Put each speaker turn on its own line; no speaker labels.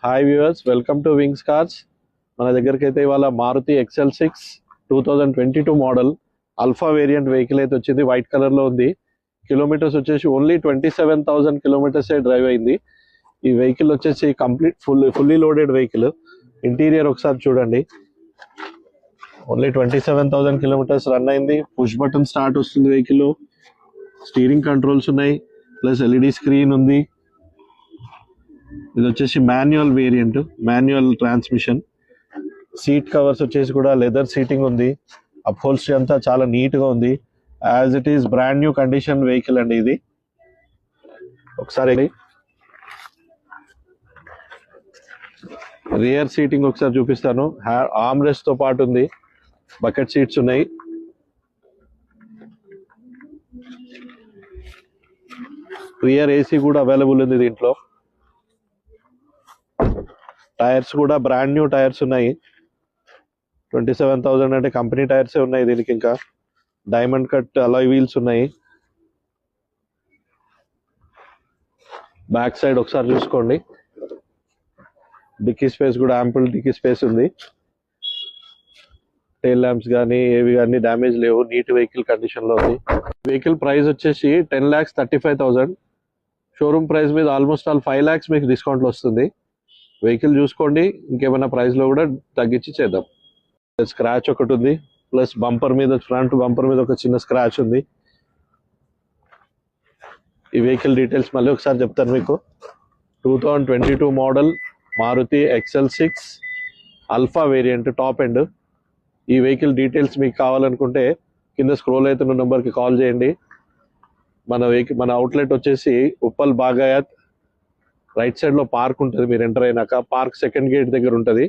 Hi viewers, welcome to Wings Cars. మన దగ్గరికి అయితే ఇవాళ Maruti XL6 2022 model alpha variant vehicle అయితే వచ్చింది. వైట్ కలర్ లో ఉంది. కిలోమీటర్స్ వచ్చేసి ఓన్లీ 27,000 కిలోమీటర్స్ డ్రైవ్ అయింది. ఈ వెహికల్ వచ్చేసి complete fully loaded vehicle. Interior ఒకసారి చూడండి. ఓన్లీ 27,000 కిలోమీటర్స్ రన్ అయింది. పుష్ బటన్ స్టార్ట్ వస్తుంది వెహికల్. స్టీరింగ్ కంట్రోల్స్ ఉన్నాయి, ప్లస్ LED స్క్రీన్ ఉంది. ఇది వచ్చేసి manual variant, manual transmission. Seat covers వచ్చేసి కూడా లెదర్ సీటింగ్ ఉంది. అప్హోల్స్ట్రీ అంతా చాలా నీట్ గా ఉంది. As it is brand new condition vehicle అండి ఇది. ఒకసారి రియర్ సీటింగ్ ఒకసారి చూపిస్తాను. ఆర్మ్ రెస్ట్ తో పాటు ఉంది. బకెట్ సీట్స్ ఉన్నాయి. రియర్ AC కూడా అవైలబుల్ ఉంది దీంట్లో. టైర్స్ కూడా బ్రాండ్ న్యూ టైర్స్ ఉన్నాయి. 27,000 అంటే కంపెనీ టైర్సే ఉన్నాయి దీనికి. ఇంకా డైమండ్ కట్ అలాయ్ వీల్స్ ఉన్నాయి. బ్యాక్ సైడ్ ఒకసారి చూసుకోండి. డిక్కీ స్పేస్ కూడా యాంపుల్ డిక్కీ స్పేస్ ఉంది. టైల్ ల్యాంప్స్ కానీ ఏవి కానీ డ్యామేజ్ లేవు. నీట్ వెహికల్ కండిషన్ లో ఉంది. వెహికల్ ప్రైస్ వచ్చేసి 10,35,000. షోరూమ్ ప్రైస్ మీద ఆల్మోస్ట్ 5 lakhs మీకు డిస్కౌంట్ వస్తుంది. వెహికల్ చూసుకోండి, ఇంకేమైనా ప్రైస్ లో కూడా తగ్గించి చేద్దాం. స్క్రాచ్ ఒకటి ఉంది, ప్లస్ బంపర్ మీద, ఫ్రంట్ బంపర్ మీద ఒక చిన్న స్క్రాచ్ ఉంది. ఈ వెహికల్ డీటెయిల్స్ మళ్ళీ ఒకసారి చెప్తాను మీకు. 2022 model Maruti XL6 alpha variant top end. ఈ వెహికల్ డీటెయిల్స్ మీకు కావాలనుకుంటే కింద స్క్రోల్ అవుతున్న నెంబర్కి కాల్ చేయండి. మన అవుట్లెట్ వచ్చేసి ఉప్పల్ బాగాయత్ రైట్ సైడ్ లో పార్క్ ఉంటుంది. మీరు ఎంటర్ అయినాక పార్క్ సెకండ్ గేట్ దగ్గర ఉంటుంది.